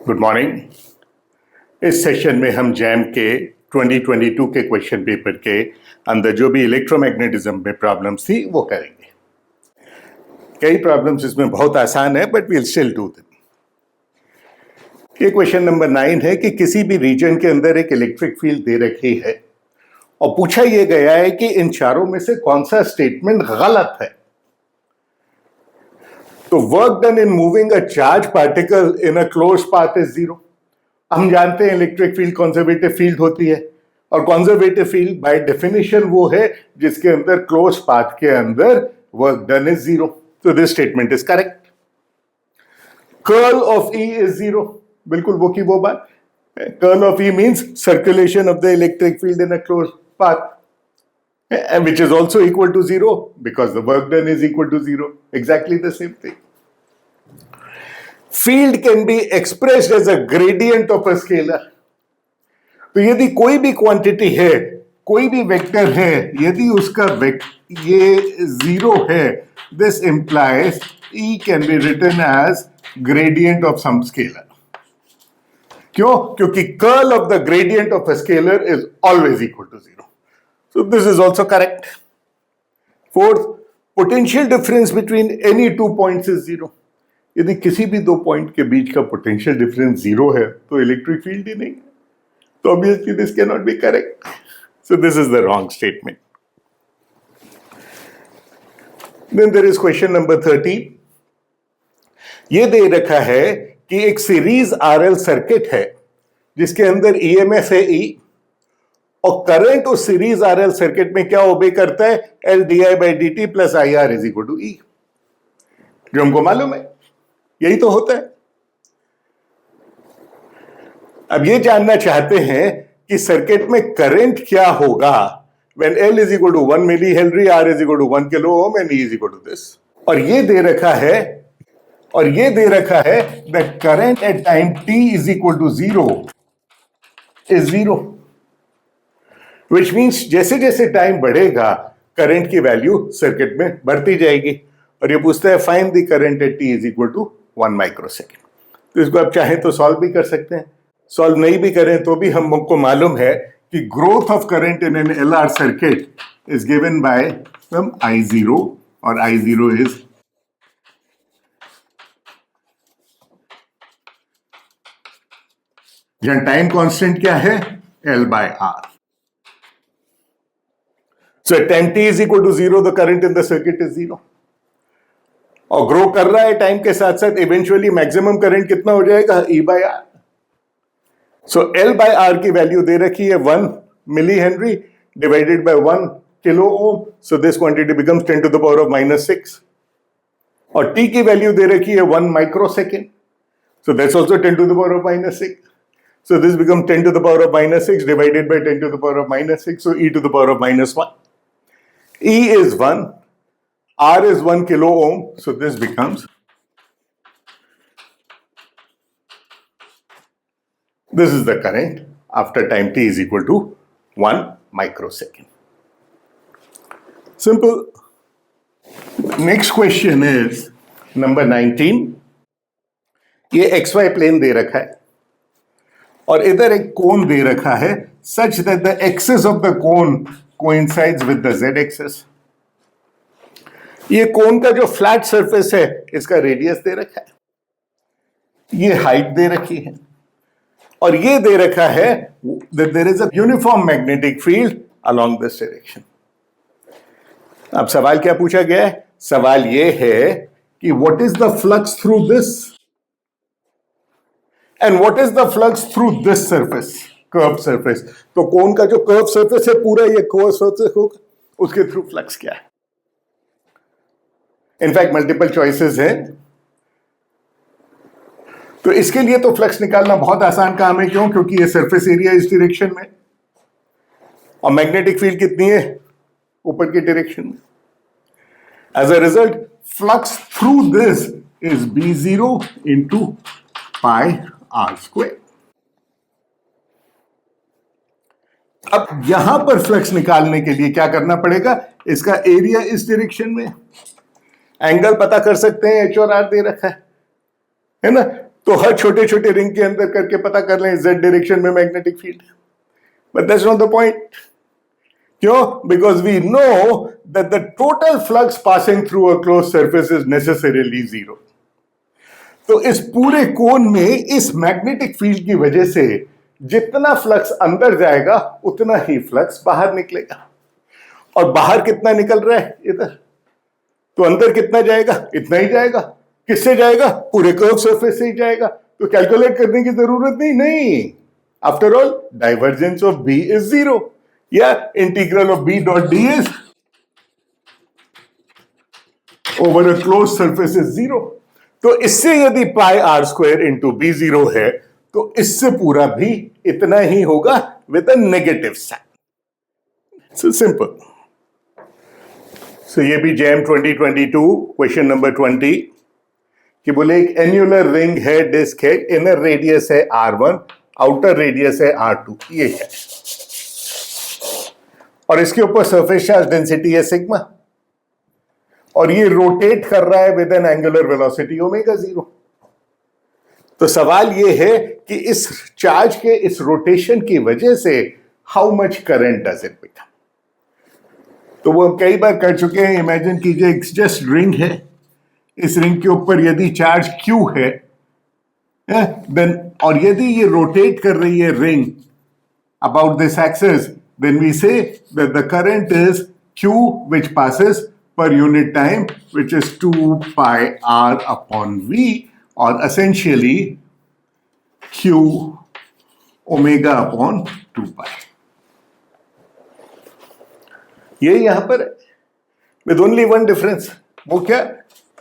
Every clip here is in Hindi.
Good morning. इस सेशन में हम जैम के 2022 के क्वेश्चन पेपर के अंदर जो भी इलेक्ट्रोमैग्नेटिज्म में प्रॉब्लम्स थी वो करेंगे। कई प्रॉब्लम्स इसमें बहुत आसान है but we'll still do them. ये क्वेश्चन नंबर 9 है कि किसी भी रीजन के अंदर एक इलेक्ट्रिक फील्ड दे रखी है और पूछा यह गया है कि इन चारों में से कौन सा स्टेटमेंट गलत है। तो work done in moving a charge particle in a close path is zero. हम जानते हैं इलेक्ट्रिक फील्ड कंजर्वेटिव फील्ड होती है और कंजर्वेटिव फील्ड बाय डेफिनेशन वो है जिसके अंदर क्लोज पाथ के अंदर वर्क डन इज जीरो। तो this statement is correct. Curl of E is zero, बिल्कुल वो की वो बात। Curl of E means circulation of the electric field in a close path and which is also equal to zero because the work done is equal to zero. Exactly the same thing. Field can be expressed as a gradient of a scalar. तो यदि कोई भी क्वांटिटी है, कोई भी वेक्टर है, यदि उसका ये जीरो है, this implies E can be written as gradient of some scalar. क्यों? क्योंकि curl of the gradient of a scalar is always equal to zero. So this is also correct. Fourth, potential difference between any two points is zero. यदि किसी भी दो पॉइंट के बीच का पोटेंशियल डिफरेंस जीरो है तो इलेक्ट्रिक फील्ड ही नहीं है, तो obviously this can not be correct. So this is the wrong statement. Then there is question number 30। ये दे रखा है कि एक सीरीज आरएल सर्किट है जिसके अंदर ईएमएफ है ई और करंट उस सीरीज आरएल सर्किट में क्या ओबे करता है, L D I by D T plus I R is equal to E, जो हमको मालूम है, यही तो होता है। अब ये जानना चाहते हैं कि सर्किट में करंट क्या होगा when L is equal to 1 milli henry, R is equal to 1 kilo ohm and E is equal to this. और ये दे रखा है that current at time T is equal to zero is zero, Which means जैसे जैसे टाइम बढ़ेगा करंट की वैल्यू सर्किट में बढ़ती जाएगी। और ये पूछता है find the current at T is equal to 1 microsecond. तो इसको आप चाहें तो सॉल्व भी कर सकते हैं, सॉल्व नहीं भी करें तो भी हमको मालूम है कि growth of current in an L R circuit is given by I0 और I0 इज जहां टाइम कांस्टेंट क्या है, L by R. So at time t is equal to 0, the current in the circuit is 0. और ग्रो कर रहा है टाइम के साथ साथ, इवेंचुअली मैक्सिमम करंट कितना हो जाएगा, E by R. So L by R की वैल्यू दे रखी है 1 milli henry divided by 1 kilo ohm, so this quantity becomes 10 to the power of -6. और T की वैल्यू दे रखी है 1 microsecond, so that's also 10 to the power of -6. So this becomes 10 to the power of -6 divided by 10 to the power of -6, so e to the power of -1. E is 1, R is 1 kilo ohm, so this becomes, this is the current after time t is equal to 1 microsecond. Simple. Next question is number 19. ये XY plane दे रखा है और इधर एक कोन दे रखा है such that the axis of the cone coincides with the z axis. ये कोन का जो फ्लैट सरफेस है इसका रेडियस दे रखा है, ये हाइट दे रखी है और ये दे रखा है that there is a uniform magnetic field along this direction. अब सवाल क्या पूछा गया है, सवाल ये है कि what is the flux through this and what is the flux through this surface, curve surface. तो कोन का जो कर्व सरफेस है पूरा ये कर्व सरफेस होगा, उसके थ्रू फ्लक्स क्या है। इनफैक्ट मल्टीपल चॉइसेस हैं, तो इसके लिए तो फ्लक्स निकालना बहुत आसान काम है। क्यों? क्योंकि ये सरफेस एरिया इस डायरेक्शन में और मैग्नेटिक फील्ड कितनी है, ऊपर की डायरेक्शन में। As a result flux through this is B0 into pi R square. अब यहां पर फ्लक्स निकालने के लिए क्या करना पड़ेगा, इसका एरिया इस डायरेक्शन में, एंगल पता कर सकते हैं, H और R दे रखा है ना। तो हर छोटे छोटे रिंग के अंदर करके पता कर लें z डायरेक्शन में magnetic field, but that's not the point. क्यों? Because we know that the total flux passing through a close surface is necessarily zero. तो इस पूरे कोन में इस मैग्नेटिक फील्ड की वजह से जितना फ्लक्स अंदर जाएगा उतना ही फ्लक्स बाहर निकलेगा. और बाहर कितना निकल रहा है इधर, तो अंदर कितना जाएगा, इतना ही जाएगा. किससे जाएगा? पूरे कर्व सरफेस से ही जाएगा. तो कैलकुलेट करने की जरूरत नहीं. After all divergence of B is zero, या integral of B dot D is over a close surface is zero. तो इससे यदि pi R square into B zero है तो इससे पूरा भी इतना ही होगा with a negative sign. So simple. So ये भी जैम 2022 क्वेश्चन नंबर 20 कि बोले एक एन्युलर रिंग है, डिस्क है, इनर रेडियस है R1, आउटर रेडियस है R2, ये है, और इसके ऊपर सरफेस चार्ज डेंसिटी है सिग्मा, और ये रोटेट कर रहा है with N angular velocity omega 0. तो सवाल ये है कि इस चार्ज के इस रोटेशन की वजह से how much current does it become. तो वो हम कई बार कर चुके हैं. इमेजिन कीजिए एक जस्ट रिंग है, इस रिंग के ऊपर यदि चार्ज Q है देन, और यदि ये रोटेट कर रही है ring about this axis, then we say that the current is Q which passes per unit time which is 2 pi r upon v, or essentially Q omega upon 2 pi. ये यहां पर with only one difference. वो क्या?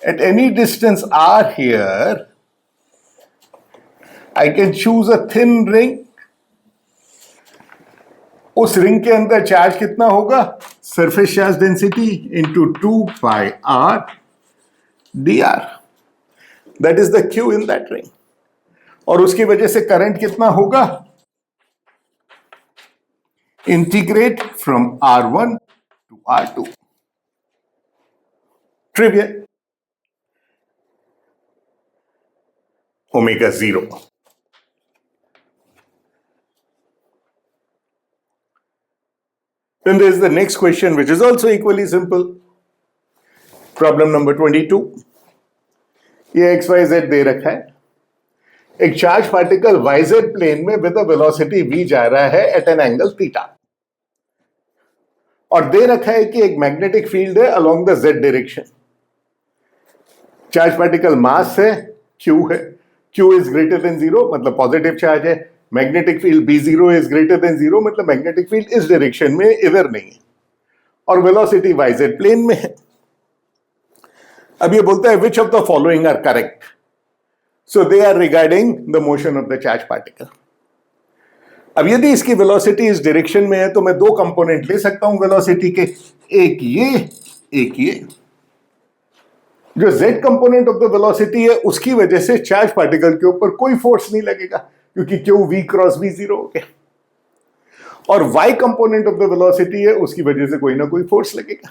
At any distance r here, I can choose a thin ring. उस रिंग के अंदर चार्ज कितना होगा? Surface charge density into 2 pi r dr. That is the Q in that ring. और उसकी वजह से करंट कितना होगा? Integrate from R1 to R2. Trivia. Omega 0. Then there is the next question, which is also equally simple. Problem number 22. ये XYZ दे रखा है. एक चार्ज पार्टिकल YZ प्लेन में विद अ वेलोसिटी v जा रहा है एट एन एंगल थीटा, और दे रखा है कि एक मैग्नेटिक फील्ड है along the Z direction. Charge particle mass है, Q है, Q इज ग्रेटर देन 0 मतलब पॉजिटिव चार्ज है. Magnetic field B0 is greater than 0 मतलब मैग्नेटिक फील्ड इस डायरेक्शन में, इधर नहीं है, और वेलोसिटी YZ प्लेन में है. अब ये बोलता है which of the following are correct. So they are regarding the motion of the charge particle. अब यदि इसकी वेलोसिटी इस डायरेक्शन में है तो मैं दो कंपोनेंट ले सकता हूं वेलोसिटी के, एक ये, एक ये. जो z component of the velocity है उसकी वजह से चार्ज पार्टिकल के ऊपर कोई फोर्स नहीं लगेगा क्योंकि Q v क्रॉस v 0 हो गया, और y component of the velocity है उसकी वजह से कोई ना कोई फोर्स लगेगा,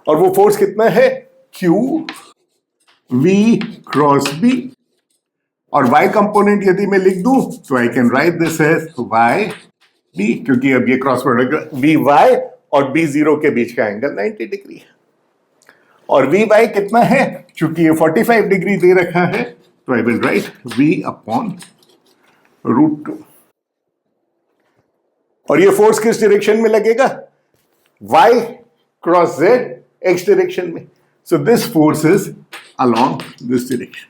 और वो फोर्स कितना है? Q v cross b. और y कंपोनेंट यदि मैं लिख दूं तो I can write this as y b, क्योंकि अब ये क्रॉस प्रोडक्ट vy और b0 के बीच का एंगल 90 डिग्री है, और vy कितना है? चूंकि ये 45 डिग्री दे रखा है तो I will write v upon √2. और ये फोर्स किस डायरेक्शन में लगेगा? y cross z x direction में. So this force is along this direction.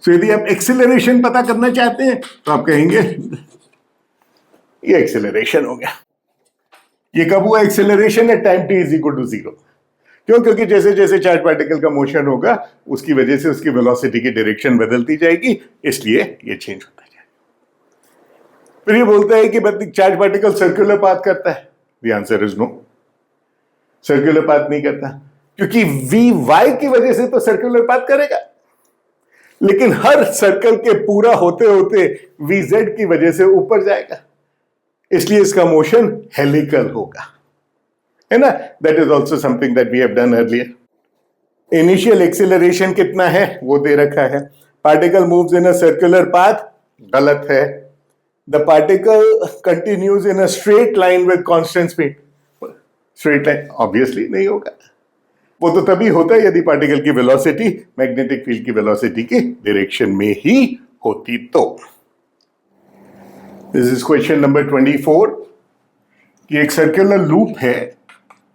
So यदि आप एक्सेलरेशन पता करना चाहते हैं तो आप कहेंगे ये एक्सेलरेशन हो गया. ये कब हुआ acceleration? At time t is equal to 0. क्यों? क्योंकि जैसे जैसे चार्ज पार्टिकल का मोशन होगा उसकी वजह से उसकी वेलोसिटी की डायरेक्शन बदलती जाएगी, इसलिए ये चेंज होता जाएगा. फिर ये बोलता है कि चार्ज पार्टिकल सर्कुलर पाथ करता है. The answer is no, circular path नहीं करता, क्योंकि vy की वजह से तो सर्कुलर पाथ करेगा, लेकिन हर सर्कल के पूरा होते होते vz की वजह से ऊपर जाएगा, इसलिए इसका मोशन हेलिकल होगा, है ना. That is also something that we have done earlier. Initial acceleration कितना है वो दे रखा है, particle moves in a circular path, गलत है। The particle continues in a straight line with constant speed, straight line obviously नहीं होगा। वो तो तभी होता है यदि पार्टिकल की वेलोसिटी मैग्नेटिक फील्ड की वेलोसिटी के डायरेक्शन में ही होती तो। दिस इज क्वेश्चन नंबर 24 कि एक सर्कुलर लूप है,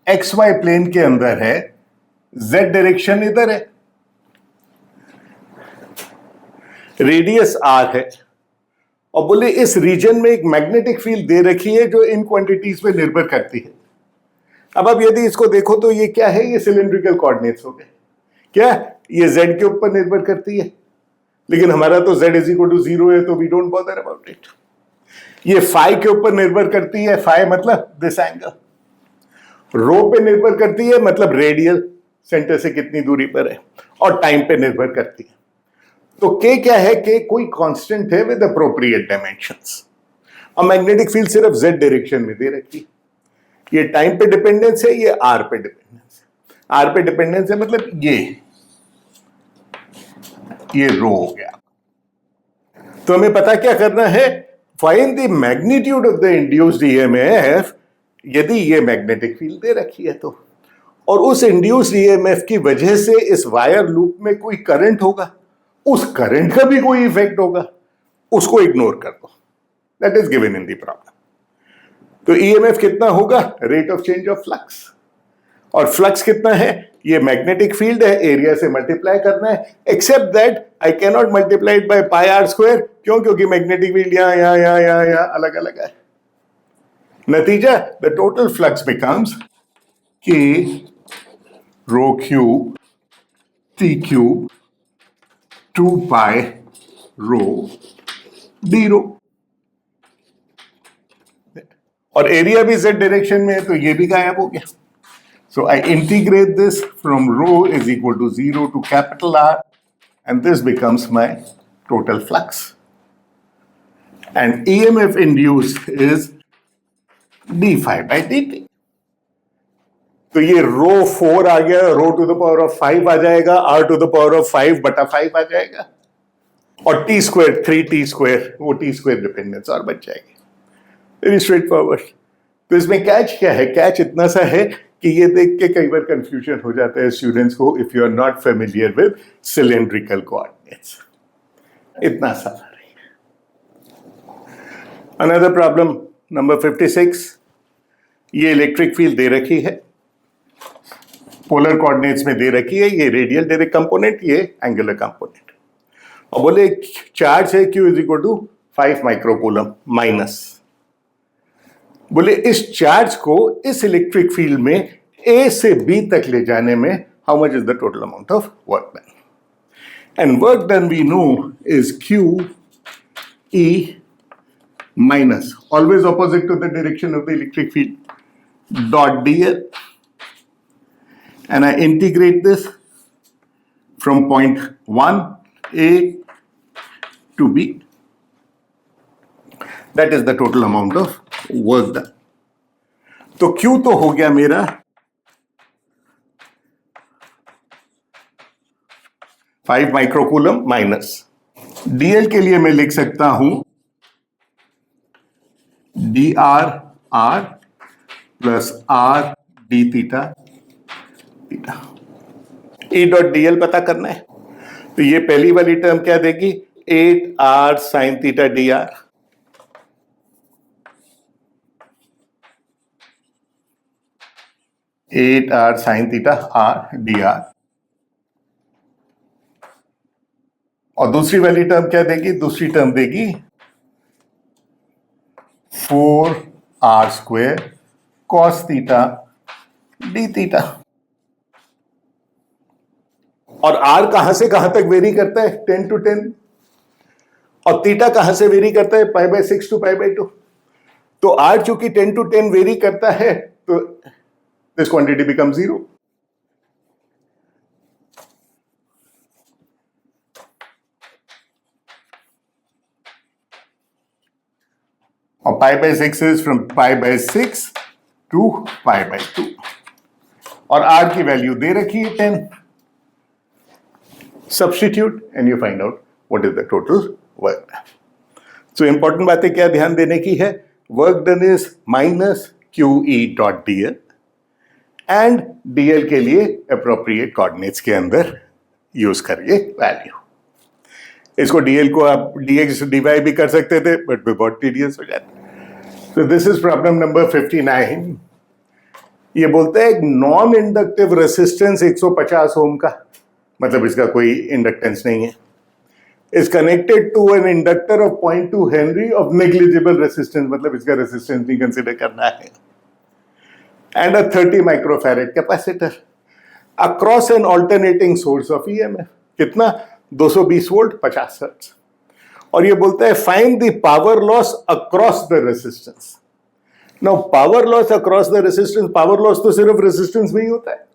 एक्स वाई प्लेन के अंदर है, जेड डायरेक्शन इधर है, रेडियस आर है, और बोले इस रीजन में एक मैग्नेटिक फील्ड दे रखी है जो इन क्वांटिटीज पे निर्भर करती है। अब यदि इसको देखो तो ये क्या है, ये सिलेंड्रिकल कोऑर्डिनेट्स हो गए। क्या ये z के ऊपर निर्भर करती है, लेकिन हमारा तो z इज इक्वल टू 0 है, तो we don't bother about it. ये फाई के ऊपर निर्भर करती है, फाई मतलब दिस एंगल। रो पे निर्भर करती है, मतलब रेडियल सेंटर से कितनी दूरी पर है, और टाइम पे निर्भर करती है। तो k क्या है, k कोई कांस्टेंट है विद अप्रोप्रिएट डायमेंशंस, और मैग्नेटिक फील्ड सिर्फ z डायरेक्शन में दे रखी है। ये टाइम पे डिपेंडेंस है, ये r पे डिपेंडेंस है। r पे डिपेंडेंस है मतलब ये रो हो गया। तो हमें पता क्या करना है, find the magnitude of the induced EMF यदि ये मैग्नेटिक फील्ड दे रखी है तो, और उस इंड्यूस्ड ईएमएफ की वजह से इस वायर लूप में कोई करंट होगा, उस करंट का भी कोई इफेक्ट होगा, उसको इग्नोर कर दो। That is given in the problem. तो ईएमएफ कितना होगा, rate of change of flux, और फ्लक्स कितना है, ये मैग्नेटिक फील्ड है, एरिया से मल्टीप्लाई करना है, except that I can not multiply it by pi R square. क्यों? क्योंकि मैग्नेटिक फील्ड यहां अलग अलग है। नतीजा, द टोटल फ्लक्स बिकम्स के रो क्यूब टी क्यूब 2 पाई रो डी रो, और एरिया भी z डायरेक्शन में है, तो ये भी गायब हो गया। So I integrate this from rho is equal to 0 to capital R, and this becomes my total flux. And EMF induced is d phi by dt. तो ये रो 4 आ गया, rho to the power of 5 आ जाएगा, r to the power of 5/5 आ जाएगा, और t स्क्वायर 3t स्क्वायर, वो t स्क्वायर डिपेंडेंस और बच जाएगी। Very straightforward. तो इसमें कैच क्या है, कैच इतना सा है कि ये देख के कई बार कंफ्यूजन हो जाता है स्टूडेंट्स को, if you are not familiar with cylindrical coordinates. इतना सा है। अनदर प्रॉब्लम नंबर 56, ये इलेक्ट्रिक फील्ड दे रखी है, पोलर कोऑर्डिनेट्स में दे रखी है, ये रेडियल डायरेक्ट कंपोनेंट, ये एंगुलर कंपोनेंट, और बोले चार्ज है Q is equal to 5 microcoulomb minus. बोले इस चार्ज को इस इलेक्ट्रिक फील्ड में A से B तक ले जाने में how much is the total amount of work done, and work done we know is Q E minus, always opposite to the direction of the electric field, dot dl, and I integrate this from point 1 A to B. That is the total amount of work done. तो Q तो हो गया मेरा 5 माइक्रोकूलम माइनस, dl के लिए मैं लिख सकता हूं dr plus r d theta theta. E dot dl पता करना है, तो ये पहली वाली टर्म क्या देगी, 8r sine theta dr, eight r sine theta r d r, और दूसरी वाली टर्म क्या देगी, दूसरी टर्म देगी 4r square cos theta D theta. और r कहां से कहां तक वेरी करता है, 10 to 10, और थीटा कहां से वेरी करता है, π/6 to π/2। तो r चूंकि 10 to 10 वेरी करता है, तो this quantity becomes 0. और π/6 is from π/6 to π/2, और r की वैल्यू दे रखी है 10। Substitute and you find out what is the total work done. So important बातें क्या ध्यान देने की है, work done is minus Q E dot D L, and DL के लिए अप्रोप्रिएट कोऑर्डिनेट्स के अंदर यूज करिए वैल्यू। इसको डीएल को आप डीएक्स डीवाई भी कर सकते थे, बट बहुत टीडियस हो जाता। तो दिस इज प्रॉब्लम नंबर 59। ये बोलते हैं एक नॉन इंडक्टिव रेसिस्टेंस 150 ओम का, मतलब इसका कोई इंडक्टेंस नहीं है, is connected to an inductor of 0.2 henry of negligible resistance, मतलब इसका रेसिस्टेंस नहीं कंसिडर करना है, and a 30 microfarad capacitor across an alternating source of EMF. कितना? 220 वोल्ट 50 हर्ट्ज। और ये बोलता है find the power loss across the resistance. Now power loss across the resistance, power loss तो सिर्फ रेसिस्टेंस में ही होता है,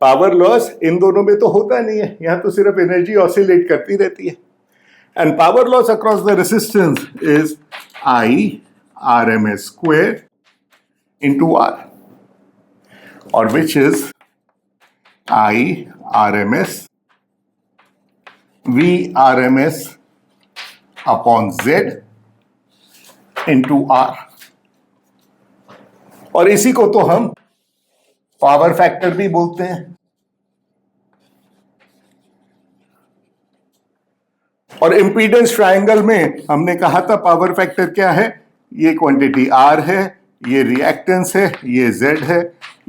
पावर लॉस इन दोनों में तो होता नहीं है, यहां तो सिर्फ एनर्जी ऑसिलेट करती रहती है। And power loss across the resistance is I R M S square into R, और which is I R M S V R M S upon Z into R. और इसी को तो हम पावर फैक्टर भी बोलते हैं। और इंपीडेंस ट्रायंगल में हमने कहा था पावर फैक्टर क्या है, ये क्वांटिटी आर है, ये रिएक्टेंस है, ये जेड है,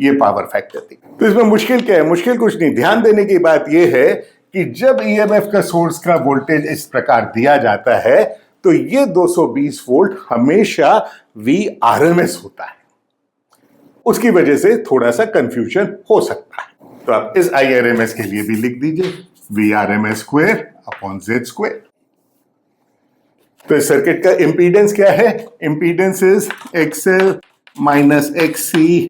ये पावर फैक्टर थी। तो इसमें मुश्किल क्या है? मुश्किल कुछ नहीं। ध्यान देने की बात यह है कि जब ईएमएफ का सोर्स का वोल्टेज इस प्रकार दिया जाता है तो ये 220 वोल्ट हमेशा वीआरएमएस होता है, उसकी वजह से थोड़ा सा कंफ्यूजन हो सकता है। तो आप इस आईआरएमएस के लिए भी लिख दीजिए VRMS square upon Z square. तो इस सर्किट का इंपीडेंस क्या है? Impedance is XL minus एक्ससी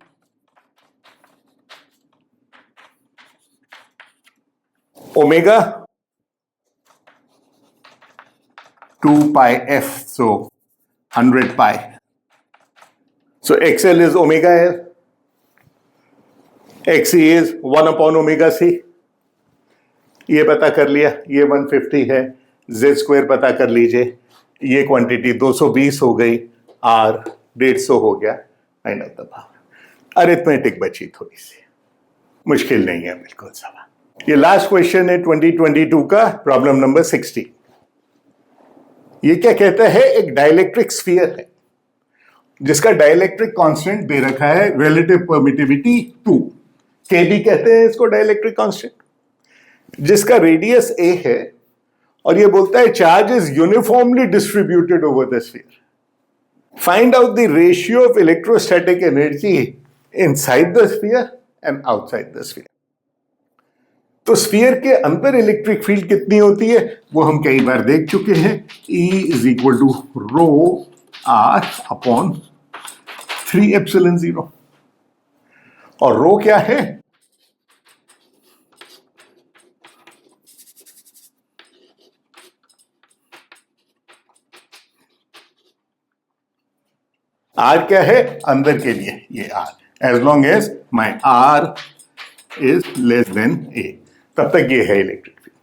omega 2 pi f, so 100 pi. So XL is omega L, XC is 1 upon omega C. ये पता कर लिया, ये 150 है, Z स्क्वायर पता कर लीजिए, ये क्वांटिटी 220 हो गई, R 150 हो गया, find out the power. Arithmetic बची थोड़ी सी, मुश्किल नहीं है बिल्कुल सवाल। ये लास्ट क्वेश्चन है 2022 का, प्रॉब्लम नंबर 60। ये क्या कहता है? एक डाइलेक्ट्रिक स्फीयर है जिसका डाइलेक्ट्रिक कांस्टेंट दे रखा है रिलेटिव परमिटिविटी 2, केबी कहते हैं इसको, डाइलेक्ट्रिक कांस्टेंट, जिसका रेडियस a है, और ये बोलता है charge is uniformly distributed over the sphere. Find out the ratio of electrostatic energy inside the sphere and outside the sphere. तो स्फीयर के अंदर इलेक्ट्रिक फील्ड कितनी होती है वो हम कई बार देख चुके हैं, E is equal to rho r upon 3 epsilon 0। और रो क्या है? आर क्या है? अंदर के लिए ये R, as long as my R is less than A, तब तक ये है इलेक्ट्रिक फील्ड।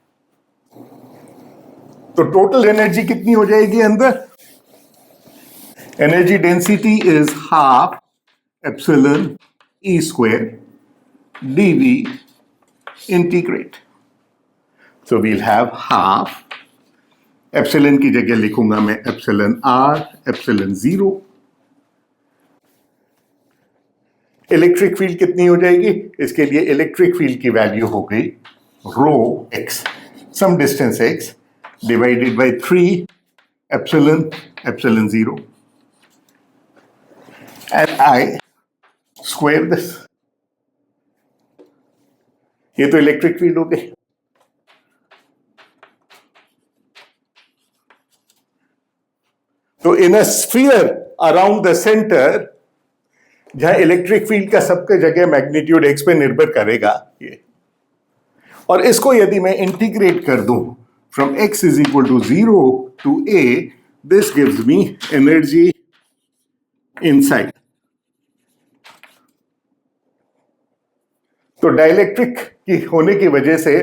तो टोटल एनर्जी कितनी हो जाएगी अंदर? Energy density is half epsilon E square DV integrate. So we'll have half, epsilon की जगह लिखूंगा मैं epsilon R epsilon 0। Electric field कितनी हो जाएगी? इसके लिए इलेक्ट्रिक फील्ड की वैल्यू हो गई rho x, some distance x divided by 3 epsilon epsilon 0 and I square this. ये तो इलेक्ट्रिक फील्ड हो गई। तो in a sphere around the centre, जहां इलेक्ट्रिक फील्ड का सबके जगह मैग्नीट्यूड एक्स पे निर्भर करेगा ये, और इसको यदि मैं इंटीग्रेट कर दूं from x is equal to 0 to a, this gives me energy inside. तो डाइलेक्ट्रिक की होने की वजह से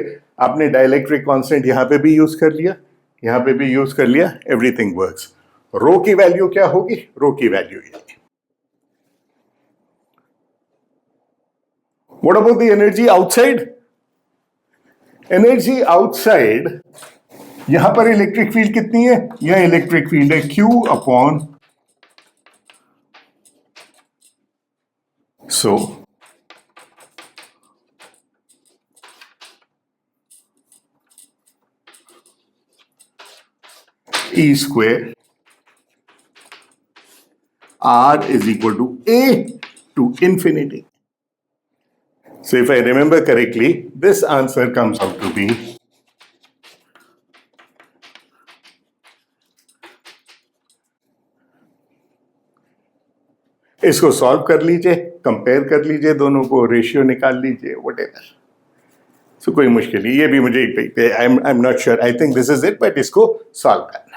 आपने डाइलेक्ट्रिक कांस्टेंट यहां पे भी यूज कर लिया, यहां पे भी यूज कर लिया, एवरीथिंग वर्क्स। रो की वैल्यू क्या होगी? रो की वैल्यू ये। What about the energy outside? Energy outside, यहां पर इलेक्ट्रिक फील्ड कितनी है? यह इलेक्ट्रिक फील्ड है Q upon so E square R is equal to A to infinity. So if I remember correctly, this answer comes out to be इसको सॉल्व कर लीजिए, कंपेयर कर लीजिए दोनों को, रेशियो निकाल लीजिए, व्हाटएवर। सो कोई मुश्किल नहीं, ये भी मुझे I am not sure, I think this is it, but इसको सॉल्व कर